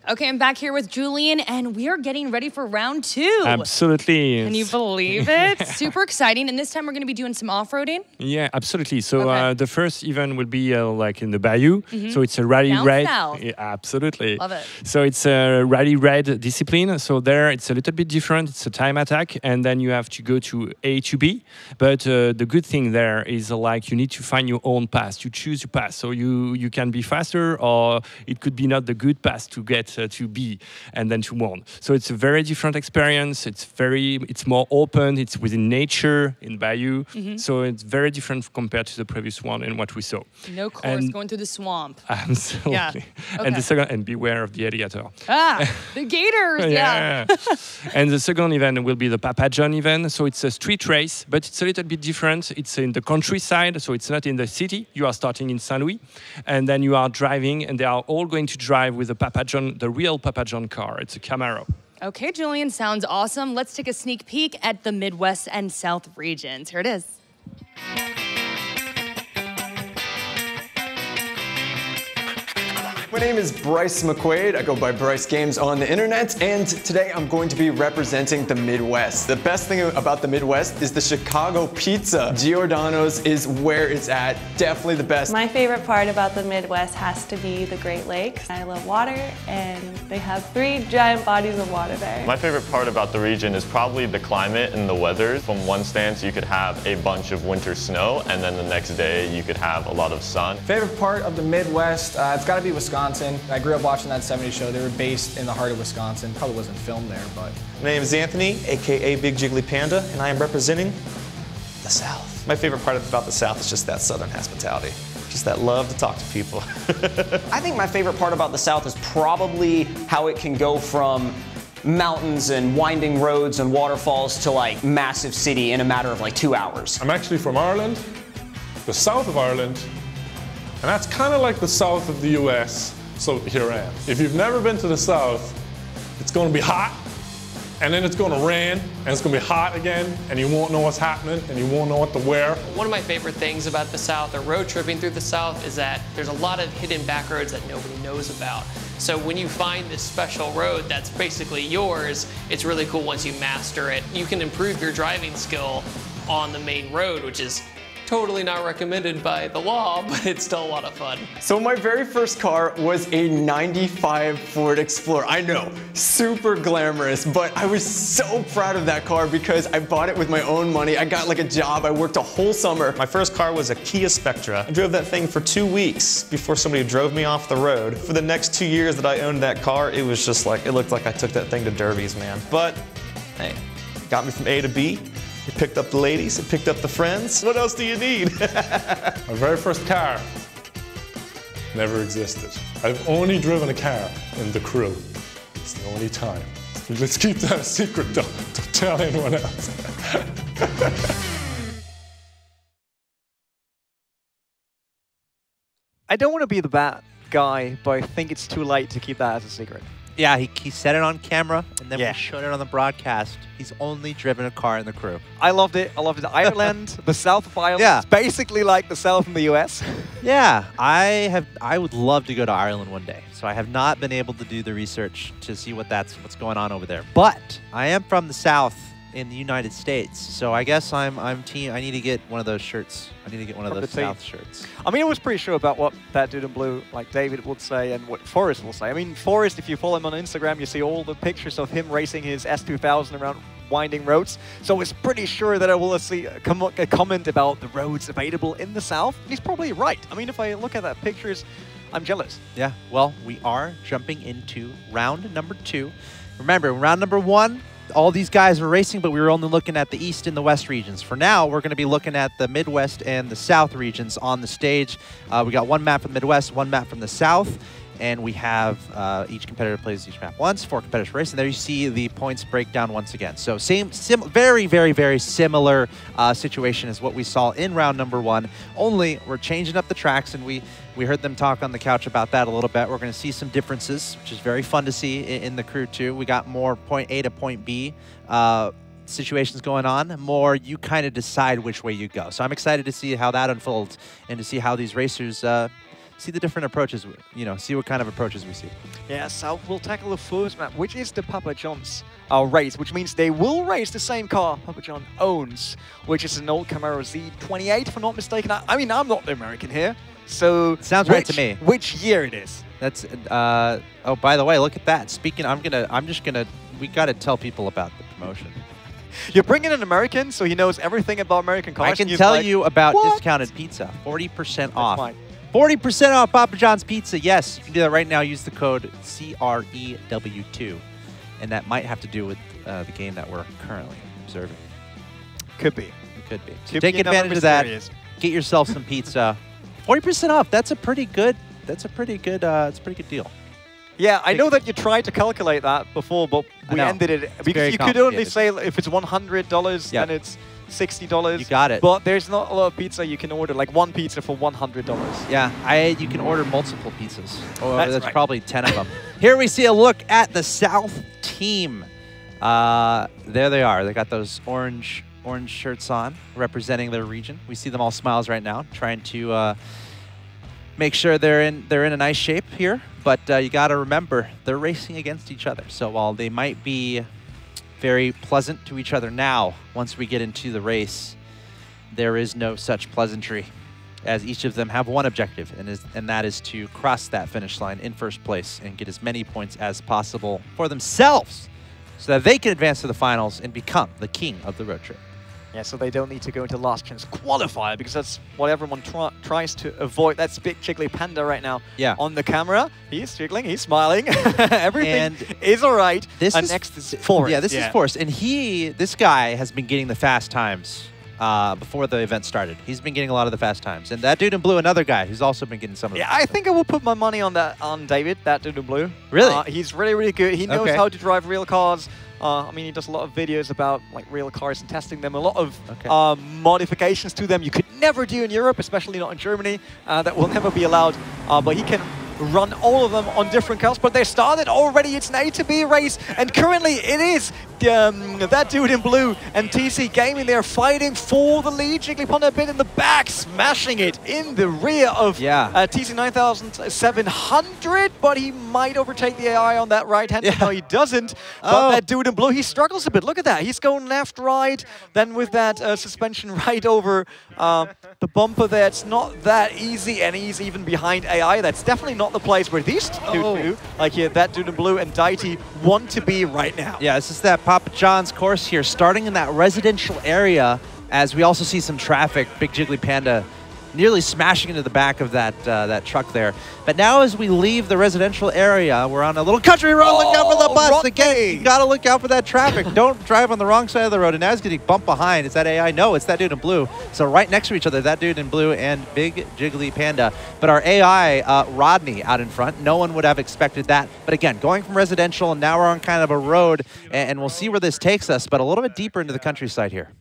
Okay, I'm back here with Julian, and we are getting ready for round 2. Absolutely. Can you believe it? Super exciting. And this time we're going to be doing some off-roading? Yeah, absolutely. So the first event will be like in the Bayou. So it's a rally red. South. Yeah, absolutely. Love it. So it's a rally red discipline. So there it's a little bit different. It's a time attack, and then you have to go to A to B. But the good thing there is like you need to find your own path. You choose your path. So you can be faster, or it could be not the good path to get to B and then to 1. So it's a very different experience. It's more open. It's within nature in Bayou. So it's very different compared to the previous one and what we saw. No course, going through the swamp. Absolutely. Yeah. Okay. And the second, and beware of the alligator. Ah, the gators. Yeah. And the second event will be the Papa John event. So it's a street race, but it's a little bit different. It's in the countryside, so it's not in the city. You are starting in Saint Louis, and then you are driving, and they are all going to drive with the Papa John, the real Papa John car. It's a Camaro. Okay, Julian, sounds awesome. Let's take a sneak peek at the Midwest and South regions. Here it is. My name is Bryce McQuaid. I go by Bryce Games on the internet, and today I'm going to be representing the Midwest. The best thing about the Midwest is the Chicago pizza. Giordano's is where it's at. Definitely the best. My favorite part about the Midwest has to be the Great Lakes. I love water, and they have 3 giant bodies of water there. My favorite part about the region is probably the climate and the weather. From one stance, you could have a bunch of winter snow, and then the next day you could have a lot of sun. Favorite part of the Midwest, it's got to be Wisconsin. I grew up watching that 70s show. They were based in the heart of Wisconsin. Probably wasn't filmed there, but... My name is Anthony, aka Big Jiggly Panda, and I am representing the South. My favorite part about the South is just that Southern hospitality. Just that love to talk to people. I think my favorite part about the South is probably how it can go from mountains and winding roads and waterfalls to like massive city in a matter of like 2 hours. I'm actually from Ireland, the south of Ireland, and that's kind of like the south of the US, so here I am. If you've never been to the south, it's going to be hot, and then it's going to rain, and it's going to be hot again, and you won't know what's happening, and you won't know what to wear. One of my favorite things about the South, or road tripping through the South, is that there's a lot of hidden back roads that nobody knows about. So when you find this special road that's basically yours, it's really cool once you master it. You can improve your driving skill on the main road, which is totally not recommended by the law, but it's still a lot of fun. So my very first car was a 95 Ford Explorer. I know, super glamorous, but I was so proud of that car because I bought it with my own money. I got like a job, I worked a whole summer. My first car was a Kia Spectra. I drove that thing for 2 weeks before somebody drove me off the road. For the next 2 years that I owned that car, it was just like, it looked like I took that thing to derbies, man. But, hey, got me from A to B. It picked up the ladies, it picked up the friends. What else do you need? My very first car never existed. I've only driven a car in the crew. It's the only time. Let's keep that a secret though. Don't tell anyone else. I don't want to be the bad guy, but I think it's too late to keep that as a secret. Yeah, he said it on camera, and then we showed it on the broadcast. He's only driven a car in the crew. I loved it. I loved it. Ireland, the south of Ireland. Yeah. It's basically like the south in the US. Yeah, I would love to go to Ireland one day. So I have not been able to do the research to see what's going on over there. But I am from the south in the United States, so I guess I'm team. I need to get one of those shirts. I need to get one of those South shirts. I mean, I was pretty sure about what that dude in blue, like David, would say and what Forrest will say. I mean, Forrest, if you follow him on Instagram, you see all the pictures of him racing his S2000 around winding roads. So I was pretty sure that I will see a comment about the roads available in the South. And he's probably right. I mean, if I look at that pictures, I'm jealous. Yeah, well, we are jumping into round number 2. Remember, round number 1, all these guys were racing, but we were only looking at the East and the West regions. For now, we're going to be looking at the Midwest and the South regions on the stage. We got 1 map from the Midwest, 1 map from the South, and we have each competitor plays each map once, 4 competitors race, and there you see the points breakdown once again. So very, very, very similar situation as what we saw in round number 1, only we're changing up the tracks, and we heard them talk on the couch about that a little bit. We're going to see some differences, which is very fun to see in the crew too. We got more point A to point B situations going on, more you kind of decide which way you go. So I'm excited to see how that unfolds and to see how these racers see the different approaches, you know, see what kind of approaches we see. Yeah, South will tackle the first map, which is the Papa John's race, which means they will race the same car Papa John owns, which is an old Camaro Z28, if I'm not mistaken. I mean, I'm not the American here, so sounds right to me. Which year it is? That's oh, by the way, look at that. Speaking, we got to tell people about the promotion. You're bringing an American, so he knows everything about American cars. I can tell you about discounted pizza, 40% off. Fine. 40% off Papa John's Pizza. Yes, you can do that right now. Use the code CREW2. And that might have to do with the game that we're currently observing. Could be. It could be. So Could take be advantage of that. Get yourself some pizza. 40% off. That's a pretty good. It's a pretty good deal. Yeah, I know that you tried to calculate that before, but we ended it because you could only say if it's $100, then it's $60. You got it. But there's not a lot of pizza you can order, like one pizza for $100. Yeah, you can order multiple pizzas. Oh, that's right. probably 10 of them. Here we see a look at the South team. There they are. They got those orange shirts on, representing their region. We see them all smiles right now, trying to make sure they're in a nice shape here. But you got to remember, they're racing against each other. So while they might be very pleasant to each other now, once we get into the race, there is no such pleasantry, as each of them have one objective, and that is to cross that finish line in first place and get as many points as possible for themselves so that they can advance to the finals and become the king of the road trip. Yeah, so they don't need to go into last chance qualifier, because that's what everyone tries to avoid. That's Big Jiggly Panda right now on the camera. He's jiggling, he's smiling. Everything is all right. Next is Forrest. Yeah, this is Forrest. And this guy has been getting the fast times before the event started. He's been getting a lot of the fast times. And that dude in blue, another guy who's also been getting some of them. Yeah, I think I will put my money on David, that dude in blue. Really? He's really, really good. He knows how to drive real cars. I mean, he does a lot of videos about like real cars and testing them. A lot of modifications to them you could never do in Europe, especially not in Germany. That will never be allowed. But he can run all of them on different cars. But they started already. It's an A to B race, and currently it is that dude in blue and TC Gaming. They're fighting for the lead. Jiggly Panda a bit in the back, smashing it in the rear of TC 9700. But he might overtake the AI on that right hand. No, he doesn't. But that dude in blue, he struggles a bit. Look at that. He's going left, right. Then with that suspension right over the bumper there, it's not that easy, and he's even behind AI. That's definitely not the place where these two, like that dude in blue and Daiti, want to be right now. Yeah, this is that Papa John's course here, starting in that residential area, as we also see some traffic. Big Jiggly Panda nearly smashing into the back of that truck there. But now as we leave the residential area, we're on a little country road. Look out for the bus. Again, you got to look out for that traffic. Don't drive on the wrong side of the road. And now he's getting bumped behind. Is that AI? No, it's that dude in blue. So right next to each other, that dude in blue and Big Jiggly Panda. But our AI, Rodney, out in front. No one would have expected that. But again, going from residential, and now we're on kind of a road, and we'll see where this takes us, but a little bit deeper into the countryside here.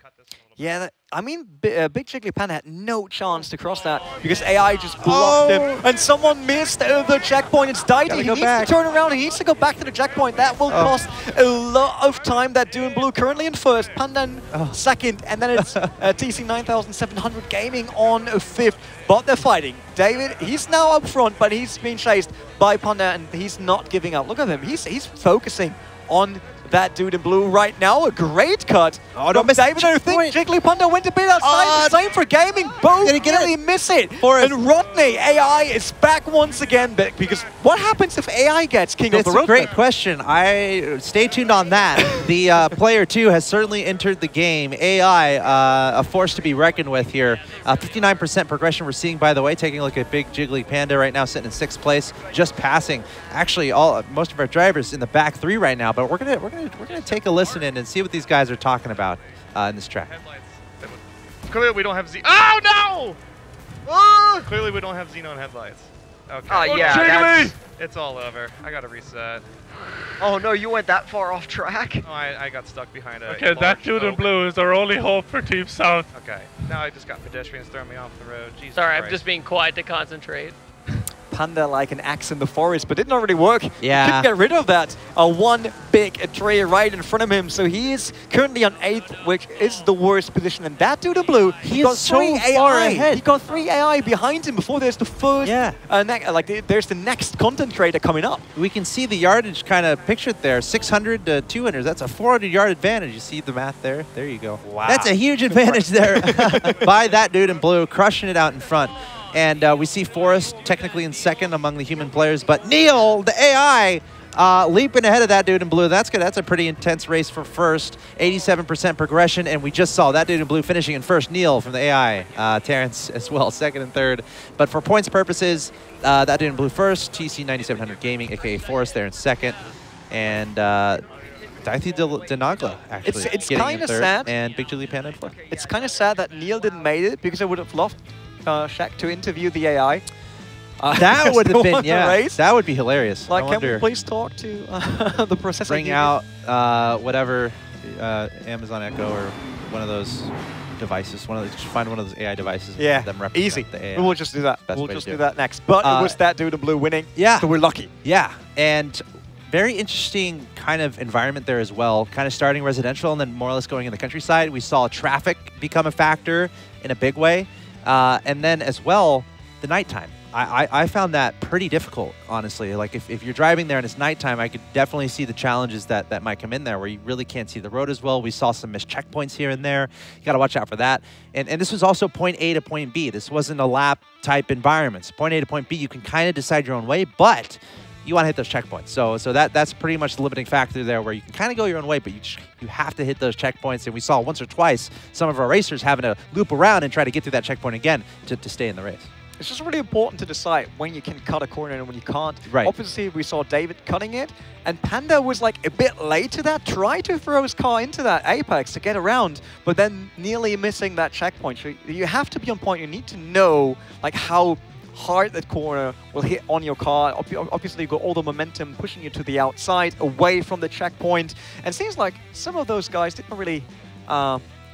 Yeah, I mean, Big Jiggly Panda had no chance to cross that because AI just blocked him. And someone missed the checkpoint. It's Daiti. He needs to turn around. He needs to go back to the checkpoint. That will cost a lot of time. That dude in blue currently in first, Panda in second, and then it's TC 9700 Gaming on fifth. But they're fighting. David, he's now up front, but he's being chased by Panda, and he's not giving up. Look at him. He's focusing on that dude in blue right now. A great cut. Oh, don't miss David. I think Jiggly Panda went a bit outside. The same for Gaming. Both really miss it. And Rodney, AI, is back once again. Because what happens if AI gets king of the road? It's a great question. Stay tuned on that. The player 2 has certainly entered the game. AI, a force to be reckoned with here. 59% progression we're seeing, by the way. Taking a look at Big Jiggly Panda right now, sitting in 6th place, just passing actually most of our drivers in the back 3 right now. But we're gonna take a listen in and see what these guys are talking about in this track. Clearly we don't have Oh no! Clearly we don't have xenon headlights. Okay. Oh yeah, it's all over. I gotta reset. Oh no, you went that far off track? Oh, I got stuck behind a Okay, that dude in blue is our only hope for Team South. Okay, now I just got pedestrians throwing me off the road. Jesus Sorry, Christ. I'm just being quiet to concentrate. Panda like an axe in the forest, but did not really work. Yeah. Couldn't get rid of that. One big tree right in front of him, so he is currently on 8th, which is the worst position. And that dude in blue, he got so 3 far AI. ahead. He got 3 AI behind him before there's the first. Yeah. There's the next content creator coming up. We can see the yardage kind of pictured there, 600 to 200. That's a 400-yard advantage. You see the math there? There you go. Wow. That's a huge advantage there by that dude in blue, crushing it out in front. And we see Forrest technically in second among the human players, but Neil, the AI, leaping ahead of that dude in blue. That's good. That's a pretty intense race for first. 87% progression, and we just saw that dude in blue finishing in first. Neil from the AI, Terrence as well, second and third. But for points purposes, that dude in blue first. TC 9700 Gaming, aka Forrest, there in second, and Daithi Denagla actually. It's kind of sad. And Big Julie Panda in fourth. It's kind of sad that Neil didn't make it because I would have loved Shaq to interview the AI. That would have been, yeah. That would be hilarious. Like, can we please talk to the processing Bring unit? out whatever Amazon Echo or one of those devices. Just find one of those AI devices. Yeah, and them represent easy. The AI. We'll just do that. Best We'll way to just do do it. that next. But it was that dude in blue winning. Yeah. So we're lucky. Yeah, and very interesting kind of environment there as well. Kind of starting residential and then more or less going in the countryside. We saw traffic become a factor in a big way. And then as well, the nighttime. I found that pretty difficult, honestly. Like if you're driving there and it's nighttime, I could definitely see the challenges that might come in there where you really can't see the road as well. We saw some missed checkpoints here and there. You got to watch out for that. And this was also point A to point B. This wasn't a lap type environment. So point A to point B, you can kind of decide your own way, but you want to hit those checkpoints. So that's pretty much the limiting factor there where you can kind of go your own way, but you have to hit those checkpoints. And we saw once or twice some of our racers having to loop around and try to get through that checkpoint again to stay in the race. It's just really important to decide when you can cut a corner and when you can't. Right. Obviously, we saw David cutting it, and Panda was like a bit late to that, tried to throw his car into that apex to get around, but then nearly missing that checkpoint. So you have to be on point. You need to know like how hard that corner will hit on your car. Obviously, you've got all the momentum pushing you to the outside, away from the checkpoint. And it seems like some of those guys didn't really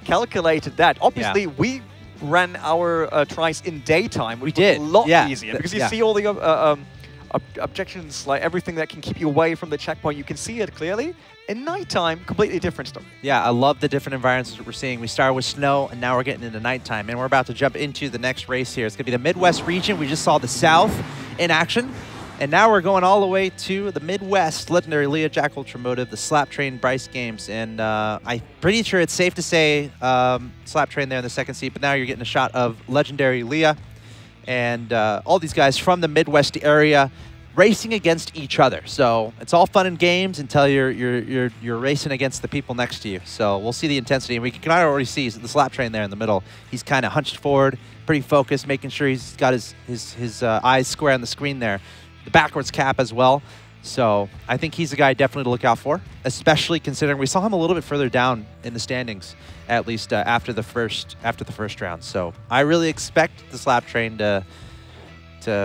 calculate that. Obviously, we ran our tries in daytime, which was a lot easier because you see all the objections, like everything that can keep you away from the checkpoint. You can see it clearly. In nighttime, completely different story. Yeah, I love the different environments that we're seeing. We started with snow, and now we're getting into nighttime, and we're about to jump into the next race here. It's going to be the Midwest region. We just saw the South in action, and now we're going all the way to the Midwest. Legendary Leah, Jack Ultramotive, the Slap Train, Bryce Games, and I'm pretty sure it's safe to say Slap Train there in the second seat, but now you're getting a shot of Legendary Leah and all these guys from the Midwest area racing against each other. So it's all fun and games until you're racing against the people next to you. So we'll see the intensity, and we can already see the Slap Train there in the middle. He's kind of hunched forward, pretty focused, making sure he's got his eyes square on the screen there. The backwards cap as well. So I think he's a guy definitely to look out for, especially considering we saw him a little bit further down in the standings, at least after the first round. So I really expect the Slap Train to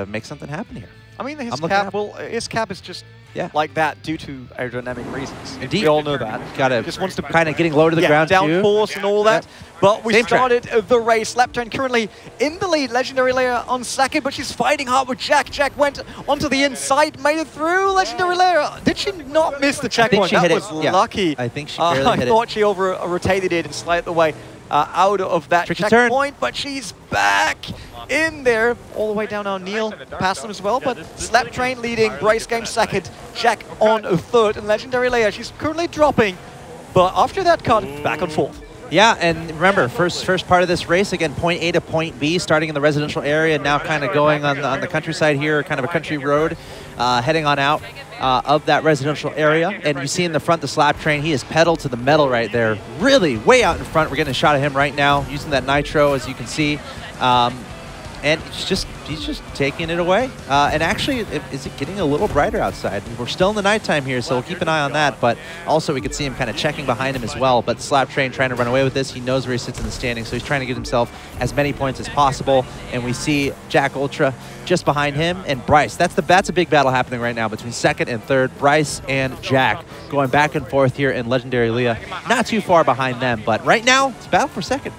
make something happen here. I mean, his cap is just like that due to aerodynamic reasons. Indeed. We all know that. Just wants to kind of getting low to the ground downforce and all that. But we Same started the race. Slap Train currently in the lead. Legendary Leia on second, but she's fighting hard with Jack. Jack went onto the inside, made it through. Legendary Leia, did she not miss the checkpoint? That was lucky. I think she barely hit it. I thought she over-rotated it and slid the way out of that checkpoint, but she's back in there, all the way down now. Neil passed them as well, but Slap Train leading, Bryce Game second, Jack on third, and Legendary Leia, she's currently dropping, but after that cut, back on fourth. Yeah, and remember, first part of this race, again, point A to point B, starting in the residential area, now kind of going on the countryside here, kind of a country road, heading on out of that residential area. And you see in the front the Slap Train, he is pedal to the metal right there, really way out in front. We're getting a shot of him right now, using that nitro, as you can see. And he's just taking it away. And actually, is it getting a little brighter outside? We're still in the nighttime here, so we'll keep an eye on that. But also, we can see him kind of checking behind him as well. But Slap Train trying to run away with this. He knows where he sits in the standing, so he's trying to get himself as many points as possible. And we see Jack Ultra just behind him, and Bryce. That's a big battle happening right now between second and third. Bryce and Jack going back and forth here in Legendary Leah. Not too far behind them, but right now, it's a battle for second.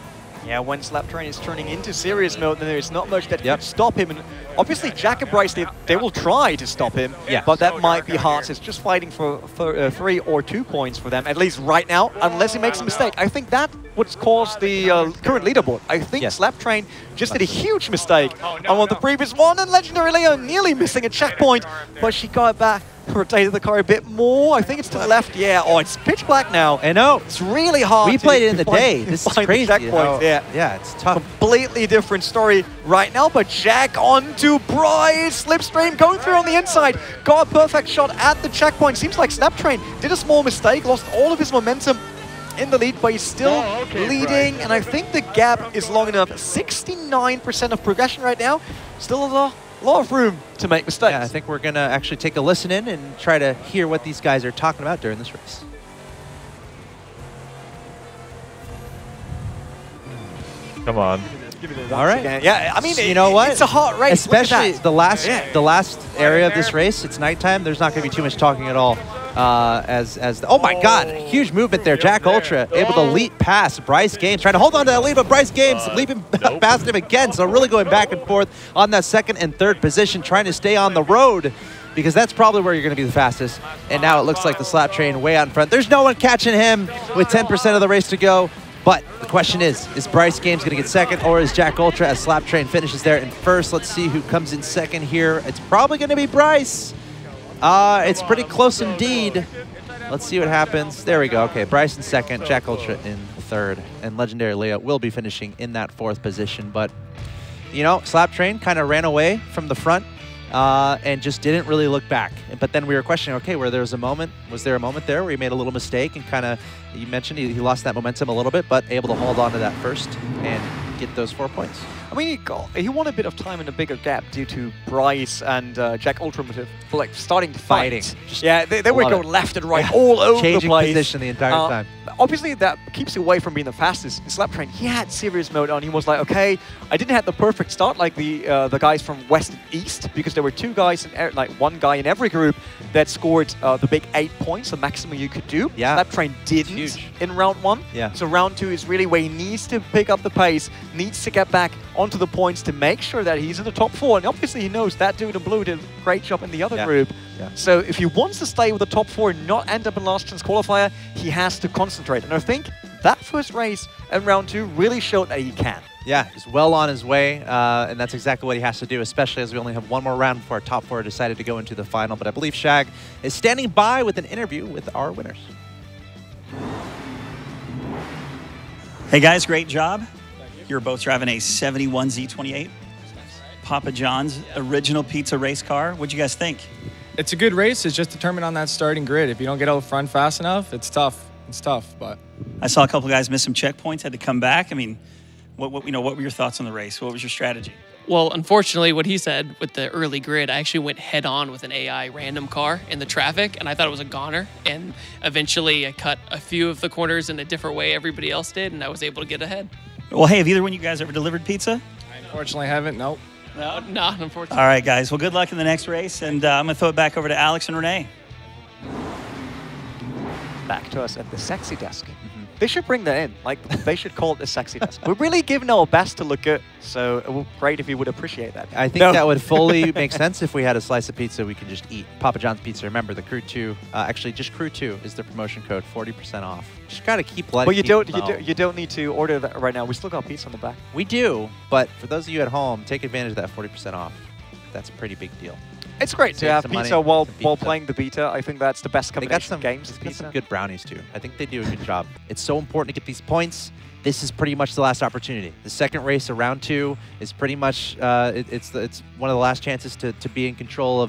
Yeah, when Slaptrain is turning into serious mode, then there's not much that could stop him. And obviously, Jack and Bryce, they will try to stop him, but that might be hard. It's just fighting for 3 or 2 points for them, at least right now, unless he makes a mistake. I think that would cause the current leaderboard. I think Slaptrain just did a huge mistake on the previous one, and Legendary Leo nearly missing a checkpoint, but she got it back. Rotated the car a bit more. I think it's to the left. Yeah. Oh, it's pitch black now. I know. It's really hard. We played it in the day. This is crazy. Checkpoints. Yeah, it's tough. Completely different story right now. But Jack onto Bryce. Slipstream going through on the inside. Got a perfect shot at the checkpoint. Seems like Slaptrain did a small mistake. Lost all of his momentum in the lead, but he's still leading. Bryce. And I think the gap is long enough. 69% of progression right now. Still a lot of room to make mistakes. Yeah, I think we're going to actually take a listen in and try to hear what these guys are talking about during this race. Come on. All right. Again. Yeah, I mean, you know what? It's a hot race. Especially the last area of this race. It's nighttime. There's not going to be too much talking at all. Oh my God, huge movement there. Jack Ultra able to leap past Bryce Games, trying to hold on to that lead, but Bryce Games leaping past him again. So really going back and forth on that second and third position, trying to stay on the road, because that's probably where you're going to be the fastest. And now it looks like the Slaptrain way out in front. There's no one catching him with 10% of the race to go. But the question is Bryce Games going to get second, or is Jack Ultra as Slaptrain finishes there in first? Let's see who comes in second here. It's probably going to be Bryce. It's pretty close indeed. Let's see what happens. There we go. Okay, Bryce in second, Jack Ultra in third, and Legendary Leo will be finishing in that 4th position. But, you know, Slaptrain kind of ran away from the front and just didn't really look back. But then we were questioning, okay, was there a moment there where he made a little mistake and kind of, you mentioned he lost that momentum a little bit, but able to hold on to that first and get those 4 points. I mean, he won a bit of time in a bigger gap due to Bryce and Jack Ultra like starting to fight. Yeah, they were going left and right all over the place. Changing position the entire time. Obviously, that keeps you away from being the fastest. In Slaptrain, he had serious mode on. He was like, okay, I didn't have the perfect start like the guys from West and East, because there were 2 guys, like 1 guy in every group that scored the big 8 points, the maximum you could do. Yeah. Slaptrain didn't in round 1. Yeah. So round 2 is really where he needs to pick up the pace, needs to get back onto the points to make sure that he's in the top 4. And obviously he knows that dude in blue did a great job in the other group. Yeah. So if he wants to stay with the top 4 and not end up in last chance qualifier, he has to concentrate. And I think that first race in round 2 really showed that he can. Yeah, he's well on his way, and that's exactly what he has to do, especially as we only have 1 more round before our top 4 decided to go into the final. But I believe Shag is standing by with an interview with our winners. Hey guys, great job. You're both driving a 71 Z28. Papa John's original pizza race car. What'd you guys think? It's a good race. It's just determined on that starting grid. If you don't get out front fast enough, it's tough. It's tough, but I saw a couple guys miss some checkpoints, had to come back. I mean, what were your thoughts on the race? What was your strategy? Well, unfortunately, what he said with the early grid, I actually went head-on with an AI random car in the traffic, and I thought it was a goner. And eventually, I cut a few of the corners in a different way everybody else did, and I was able to get ahead. Well, hey, have either one of you guys ever delivered pizza? I unfortunately haven't, nope. No, not unfortunately. All right, guys. Well, good luck in the next race, and I'm going to throw it back over to Alex and Renee. Back to us at the sexy desk. They should bring that in. Like, they should call it the sexy desk. We're really giving our best to look good, so it would be great if you would appreciate that. I think that would fully make sense if we had a slice of pizza we could just eat. Papa John's Pizza. Remember, the Crew 2, actually just Crew 2 is the promotion code, 40% off. Just gotta keep letting people know. You don't need to order that right now. We still got pizza on the back. We do, but for those of you at home, take advantage of that 40% off. That's a pretty big deal. It's great to have pizza while playing the beta. I think that's the best combination of games. They got some good brownies too. I think they do a good job. It's so important to get these points. This is pretty much the last opportunity. The second race of round 2 is pretty much it's one of the last chances to be in control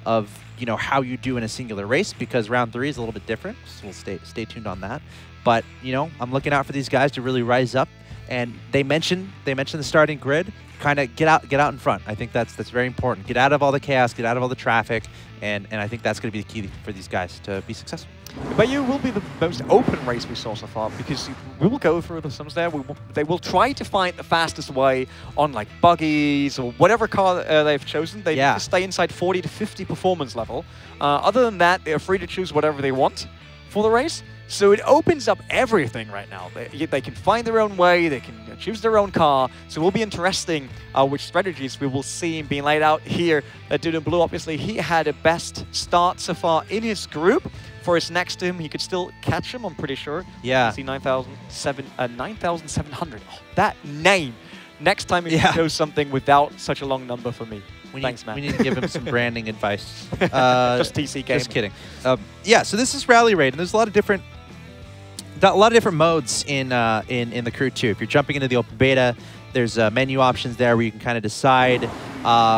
of you know how you do in a singular race, because round 3 is a little bit different. So we'll stay tuned on that. But you know, I'm looking out for these guys to really rise up. And they mentioned the starting grid. Kind of get out in front. I think that's very important. Get out of all the chaos, get out of all the traffic, and I think that's going to be the key for these guys to be successful. But you will be the most open race we saw so far, because we will go through the sums there. They will try to find the fastest way on like buggies or whatever car they've chosen. They need to stay inside 40 to 50 performance level. Other than that, they're free to choose whatever they want for the race. So it opens up everything right now. They can find their own way, they can choose their own car. So it will be interesting which strategies we will see being laid out here. That Dude in Blue, obviously, he had a best start so far in his group. Forrest next to him, he could still catch him, I'm pretty sure. Yeah. See 9,700. Oh, that name. Next time he shows something without such a long number for me. Thanks, man. We need to give him some branding advice. Just TC game. Just kidding. Yeah, so this is Rally Raid, and there's a lot of different modes in the crew too. If you're jumping into the open beta, there's menu options there where you can kind of decide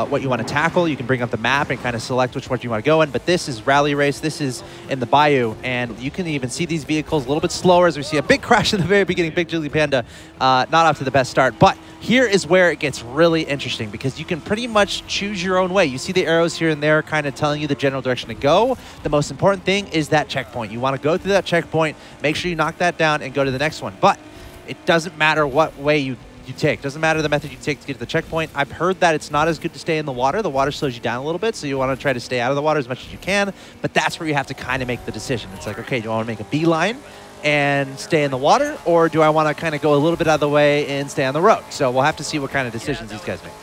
what you want to tackle. You can bring up the map and kind of select which one you want to go in. But this is Rally Race. This is in the Bayou, and you can even see these vehicles a little bit slower as we see a big crash in the very beginning. Big Jiggly Panda not off to the best start. But here is where it gets really interesting because you can pretty much choose your own way. You see the arrows here and there kind of telling you the general direction to go. The most important thing is that checkpoint. You want to go through that checkpoint, make sure you knock that down, and go to the next one. But it doesn't matter what way you take. Doesn't matter the method you take to get to the checkpoint. I've heard that it's not as good to stay in the water. The water slows you down a little bit, so you want to try to stay out of the water as much as you can. But that's where you have to kind of make the decision. It's like, okay, do I want to make a beeline and stay in the water, or do I want to kind of go a little bit out of the way and stay on the road? So we'll have to see what kind of decisions these guys make.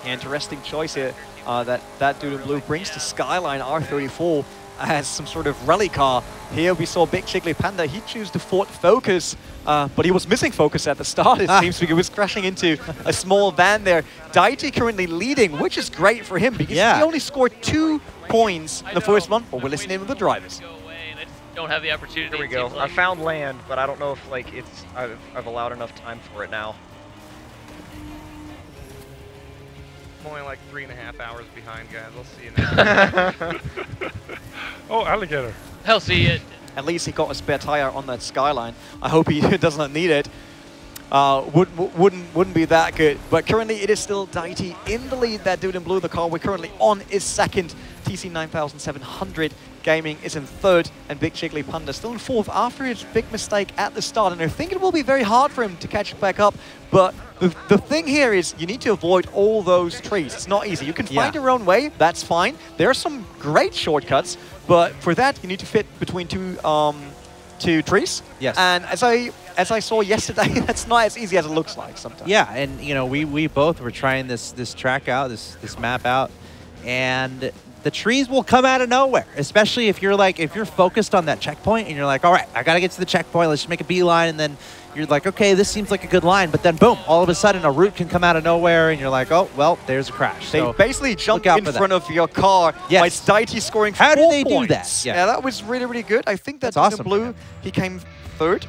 Interesting choice here that Dude in Blue brings to Skyline R34 as some sort of rally car. Here we saw Big Jiggly Panda. He chose the Ford Focus, but he was missing focus at the start, it seems, because he was crashing into a small van there. Daiti currently leading, which is great for him because he only scored 2 points in the first one, but we're listening to the drivers. Don't have the opportunity. Here we go. I found land, but I don't know if like I've allowed enough time for it now. I'm only like 3.5 hours behind, guys. I'll see you now. Oh, alligator. Hell, see it. At least he got a spare tire on that Skyline. I hope he does not need it. Wouldn't be that good. But currently it is still Daiti in the lead. That Dude in Blue, the car we're currently on, is second. TC 9700 Gaming is in third, and Big Jiggly Panda still in fourth after his big mistake at the start. And I think it will be very hard for him to catch it back up. But the thing here is you need to avoid all those trees. It's not easy. You can find your own way. That's fine. There are some great shortcuts, but for that you need to fit between two trees. Yes. And as I saw yesterday, that's not as easy as it looks like sometimes. Yeah, and you know, we both were trying this track out, this map out, and the trees will come out of nowhere, especially if you're focused on that checkpoint and you're like, all right, I got to get to the checkpoint, let's just make a beeline, and then you're like, okay, this seems like a good line, but then boom, all of a sudden a route can come out of nowhere and you're like, oh, well, there's a crash. They basically jump in front of your car. Yes. By Daiti scoring 4 How points. did they do that? Yeah, that was really, really good. I think that's awesome. Blue, he came third.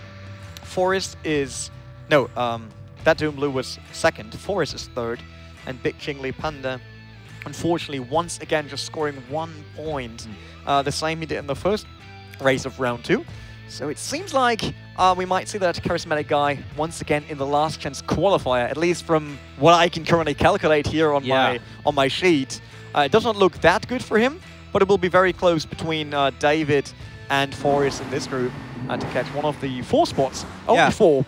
Forrest is, no, that Dude in Blue was second. Forrest is third. And Big Jiggly Panda, unfortunately, once again, just scoring 1 point. The same he did in the first race of round 2. So it seems like we might see that charismatic guy once again in the last chance qualifier, at least from what I can currently calculate here on my sheet. It doesn't look that good for him, but it will be very close between David and Forrest in this group to catch one of the 4 spots. Only 4.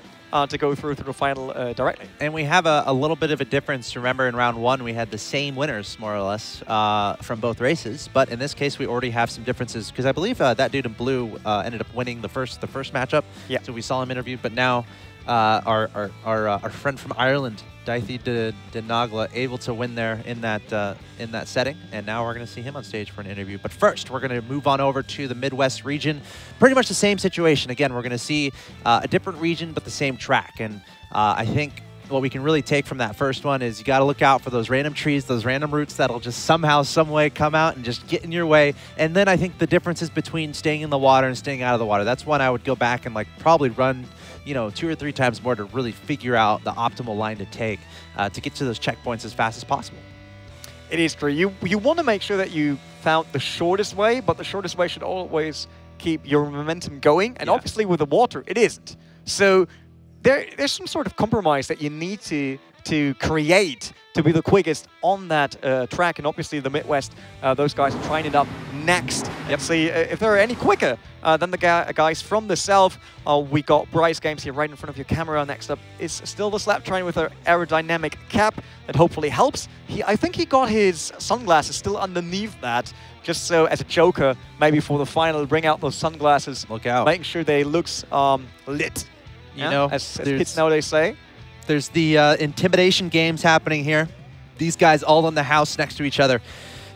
To go through to the final directly. And we have a little bit of a difference. Remember, in round 1, we had the same winners, more or less, from both races. But in this case, we already have some differences because I believe that Dude in Blue ended up winning the first matchup. Yeah. So we saw him interviewed. But now our friend from Ireland, Daiti de Nagla, able to win there in that setting, and now we're going to see him on stage for an interview. But first, we're going to move on over to the Midwest region. Pretty much the same situation. Again, we're going to see a different region, but the same track. And I think what we can really take from that first one is you got to look out for those random trees, those random routes that'll just somehow, some way come out and just get in your way. And then I think the differences between staying in the water and staying out of the water, that's one I would go back and probably run 2 or 3 times more to really figure out the optimal line to take to get to those checkpoints as fast as possible. It is true. You want to make sure that you found the shortest way, but the shortest way should always keep your momentum going. And obviously with the water, it isn't. So there's some sort of compromise that you need to to create to be the quickest on that track. And obviously the Midwest, those guys are trying it up next. Let's see if they're any quicker than the guys from the South. We got Bryce Games here right in front of your camera. Next up is still the slap train with an aerodynamic cap that hopefully helps. I think he got his sunglasses still underneath that, just so as a joker, maybe for the final, bring out those sunglasses. Look out. Making sure they looks lit. You know, as kids nowadays say. There's the intimidation games happening here. These guys all in the house next to each other.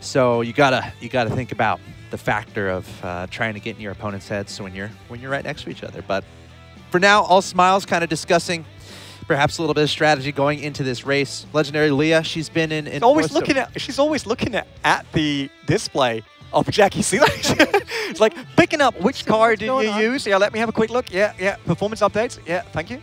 So you gotta think about the factor of trying to get in your opponent's heads when you're right next to each other. But for now, all smiles, kind of discussing perhaps a little bit of strategy going into this race. Legendary Leah, she's been in she's always looking at the display of Jackie. See that? It's like picking up which car did you use? Yeah, let me have a quick look. Yeah, performance updates. Yeah, thank you.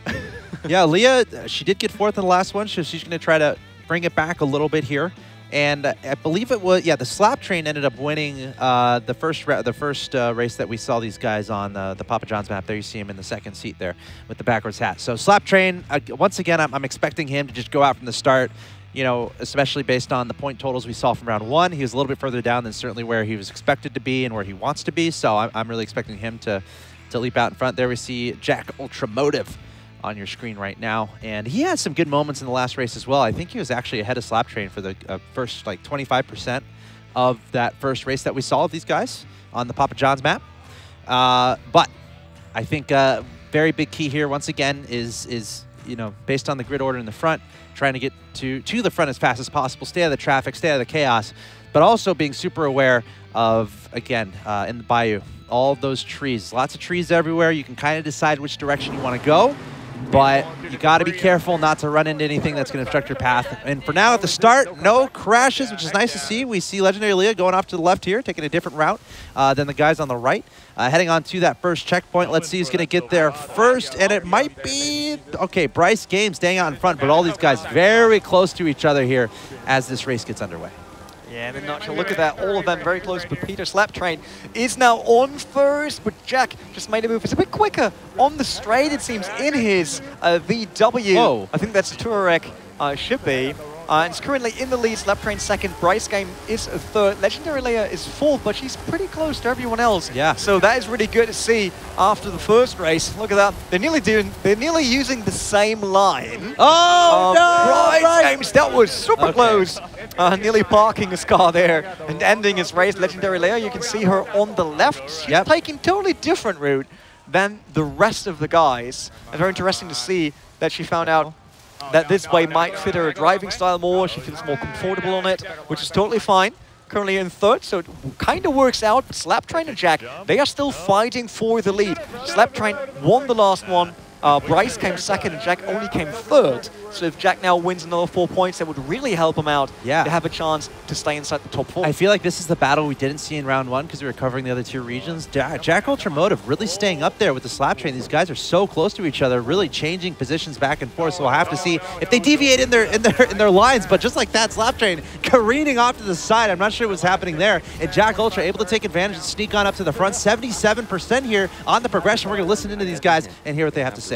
Yeah, Leah, she did get 4th in the last one, so she's going to try to bring it back a little bit here. And I believe it was, the slap train ended up winning the first race that we saw these guys on the Papa John's map. There you see him in the 2nd seat there with the backwards hat. So slap train, once again, I'm expecting him to just go out from the start, you know, especially based on the point totals we saw from round 1. He was a little bit further down than certainly where he was expected to be and where he wants to be. So I'm really expecting him to leap out in front. There we see Jack Ultramotive on your screen right now, and he had some good moments in the last race as well. I think he was actually ahead of slap train for the first like 25% of that first race that we saw of these guys on the Papa John's map. But I think very big key here once again is you know, based on the grid order in the front, trying to get to the front as fast as possible, stay out of the traffic, stay out of the chaos, but also being super aware of, again, in the bayou, all of those trees, lots of trees everywhere. You can kind of decide which direction you want to go, but you got to be careful not to run into anything that's going to obstruct your path. And for now, at the start, no crashes, which is nice to see. We see Legendary Leah going off to the left here, taking a different route than the guys on the right. Heading on to that first checkpoint. Let's see who's going to get there first, and it might be, okay, Bryce Games staying out in front, but all these guys very close to each other here as this race gets underway. Yeah, and in a nutshell, look at that. All of them very close, but Peter Slap Train is now on first, but Jack just made a move. It's a bit quicker on the straight, it seems, in his VW. Whoa. I think that's Touareg, should be. And it's currently in the lead. Slap Train 2nd, Bryce Game is 3rd. Legendary Leia is 4th, but she's pretty close to everyone else. Yeah. So that is really good to see after the first race. Look at that. They're nearly using the same line. Oh, no! Bryce Games, that was super close. Nearly parking his car there and ending his race. Legendary Leia, you can see her on the left. She's taking totally different route than the rest of the guys. And very interesting to see that she found out that this way might fit her driving style more. She feels more comfortable on it, which is totally fine. Currently in 3rd, so it kind of works out. But Slap Train and Jack, they are still fighting for the lead. Slap Train won the last one. Bryce came 2nd and Jack only came 3rd. So if Jack now wins another 4 points, that would really help him out to have a chance to stay inside the top 4. I feel like this is the battle we didn't see in round 1 because we were covering the other 2 regions. Jack Ultramotive really staying up there with the slap train. These guys are so close to each other, really changing positions back and forth. So we'll have to see if they deviate in their lines. But just like that, slap train careening off to the side. I'm not sure what's happening there. And Jack Ultra able to take advantage and sneak on up to the front. 77% here on the progression. We're going to listen into these guys and hear what they have to say.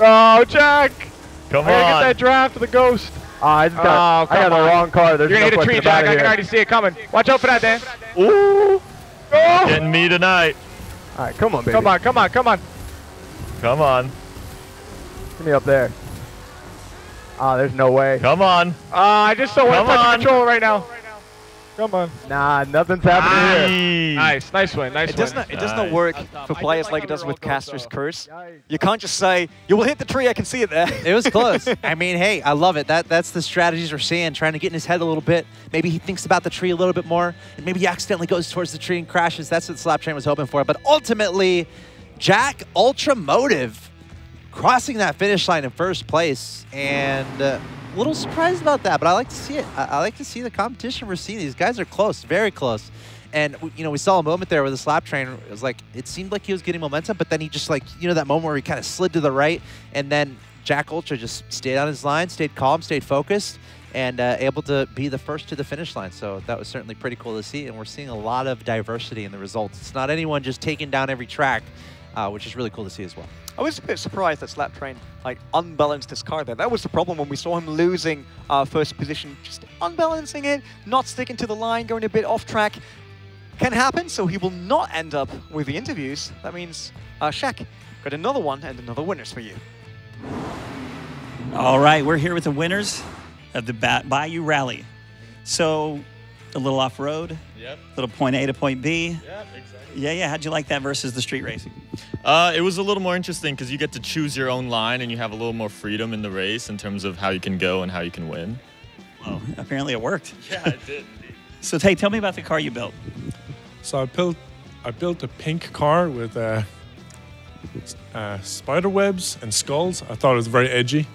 Oh, Jack! Come on. I gotta get that draft for the Ghost. I got the wrong car. There's You're gonna hit a tree, Jack. I can already see it coming. Watch out for that, Dan. Ooh! Getting me tonight. All right, come on, baby. Come on, come on, come on. Come on. Get me up there. There's no way. Come on. I just don't want to touch the controller right now. Come on. Nah, nothing's happening here. Nice, nice win, nice win. It does not work for players like it does with Caster's Curse. You can't just say, you will hit the tree, I can see it there. It was close. I mean, hey, I love it. That's the strategies we're seeing, trying to get in his head a little bit. Maybe he thinks about the tree a little bit more, and maybe he accidentally goes towards the tree and crashes. That's what Slap Train was hoping for. But ultimately, Jack Ultramotive crossing that finish line in first place, and a little surprised about that, but I like to see it. I like to see the competition we're seeing. These guys are close, very close. And, you know, we saw a moment there with the slap train. It was like, it seemed like he was getting momentum, but then he just like, you know, that moment where he kind of slid to the right, and then Jack Ultra just stayed on his line, stayed calm, stayed focused, and able to be the first to the finish line. So that was certainly pretty cool to see, and we're seeing a lot of diversity in the results. It's not anyone just taking down every track which is really cool to see as well. I was a bit surprised that Slaptrain like unbalanced his car there. That was the problem when we saw him losing first position, just unbalancing it, not sticking to the line, going a bit off track. Can happen, so he will not end up with the interviews. That means Shaq got another one and another winners for you. All right, we're here with the winners of the Bayou Rally. So, a little off-road, Yep. little point A to point B. Yep, exactly. Yeah. How'd you like that versus the street racing? It was a little more interesting because you get to choose your own line and you have a little more freedom in the race in terms of how you can go and how you can win. Well, apparently it worked. Yeah, it did. So, Tay, tell me about the car you built. So I built a pink car with spider webs and skulls. I thought it was very edgy,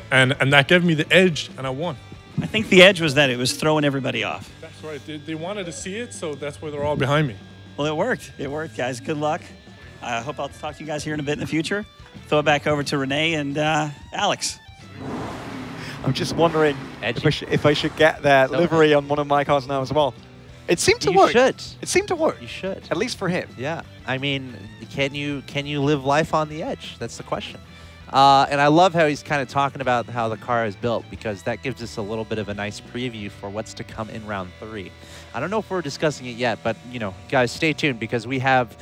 and that gave me the edge, and I won. I think the edge was that it was throwing everybody off. That's right. They wanted to see it, so that's why they're all behind me. Well, it worked. It worked, guys. Good luck. I hope I'll talk to you guys here in a bit in the future. Throw it back over to Renee and Alex. I'm just wondering if I should get that livery on one of my cars now as well. It seemed to work. You should. It seemed to work. You should. At least for him. Yeah. I mean, can you live life on the edge? That's the question. And I love how he's kind of talking about how the car is built, because that gives us a little bit of a nice preview for what's to come in round 3. I don't know if we're discussing it yet, but, you know, guys, stay tuned, because we have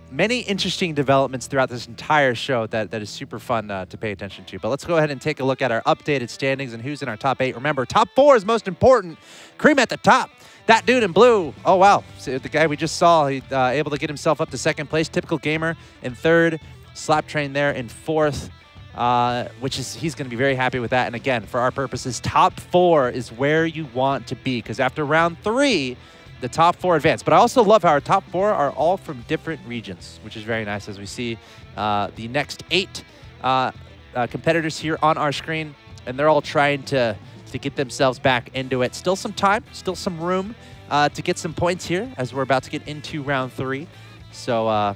many interesting developments throughout this entire show that is super fun to pay attention to. But let's go ahead and take a look at our updated standings and who's in our top 8. Remember, top 4 is most important. Cream at the top. That dude in blue, oh wow, so the guy we just saw, he able to get himself up to 2nd place. Typical Gamer in 3rd, Slaptrain there in 4th, which is, he's gonna be very happy with that. And again, for our purposes, top 4 is where you want to be, because after round 3, the top 4 advance. But I also love how our top 4 are all from different regions, which is very nice, as we see the next 8 competitors here on our screen, and they're all trying to get themselves back into it. Still some time, still some room to get some points here as we're about to get into round 3. So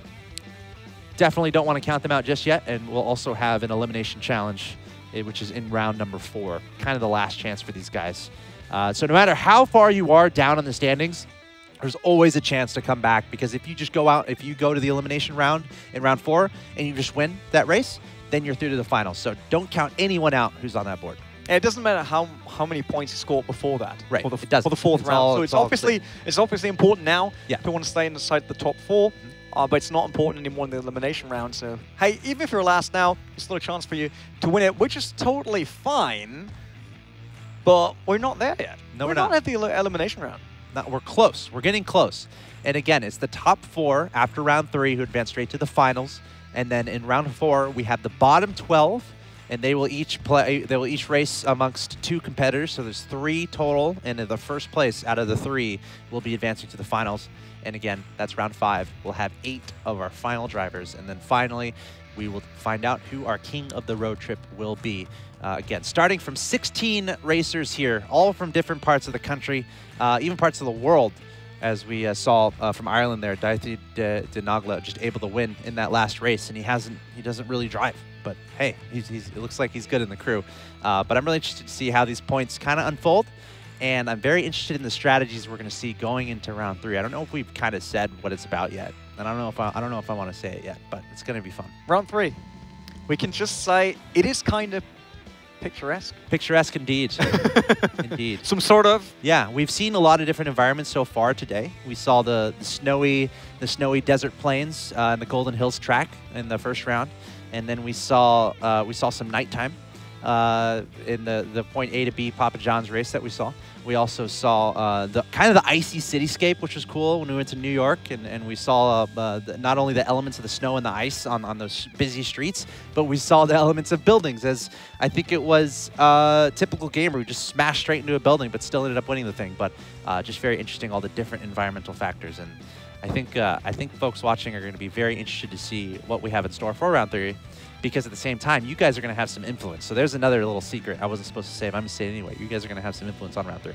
definitely don't want to count them out just yet. And we'll also have an elimination challenge, which is in round number 4. Kind of the last chance for these guys. So no matter how far you are down in the standings, there's always a chance to come back, because if you just go out, if you go to the elimination round in round 4 and you just win that race, then you're through to the finals. So don't count anyone out who's on that board. And it doesn't matter how many points you score before that. Right. For the, it doesn't. For the 4th round. So it's obviously important now to want to stay inside the top 4. But it's not important anymore in the elimination round. So hey, even if you're last now, it's still a chance for you to win it, which is totally fine. But we're not there yet. No, we're not at the elimination round. No, we're close. We're getting close. And again, it's the top 4 after round 3 who advance straight to the finals. And then in round 4, we have the bottom 12. And they will each play. They will each race amongst 2 competitors. So there's 3 total, and in the first place out of the 3 will be advancing to the finals. And again, that's round 5. We'll have 8 of our final drivers, and then finally, we will find out who our king of the road trip will be. Again, starting from 16 racers here, all from different parts of the country, even parts of the world. As we saw from Ireland there, Daithí de Nagla just able to win in that last race, and he doesn't really drive. But hey, it looks like he's good in the crew. But I'm really interested to see how these points kind of unfold, and I'm very interested in the strategies we're going to see going into round 3. I don't know if we've kind of said what it's about yet, and I don't know if I want to say it yet, but it's going to be fun. Round 3, we can just say it is kind of picturesque. Picturesque indeed. Indeed. Some sort of. Yeah, we've seen a lot of different environments so far today. We saw the snowy desert plains and the Golden Hills track in the first round. And then we saw some nighttime in the point A to B Papa John's race that we saw. We also saw the kind of the icy cityscape, which was cool when we went to New York, and we saw not only the elements of the snow and the ice on those busy streets, but we saw the elements of buildings, as I think it was typical Gamer who just smashed straight into a building but still ended up winning the thing. But just very interesting, all the different environmental factors. And I think folks watching are going to be very interested to see what we have in store for round 3, because at the same time, you guys are going to have some influence. So there's another little secret I wasn't supposed to say, but I'm going to say it anyway. You guys are going to have some influence on round 3.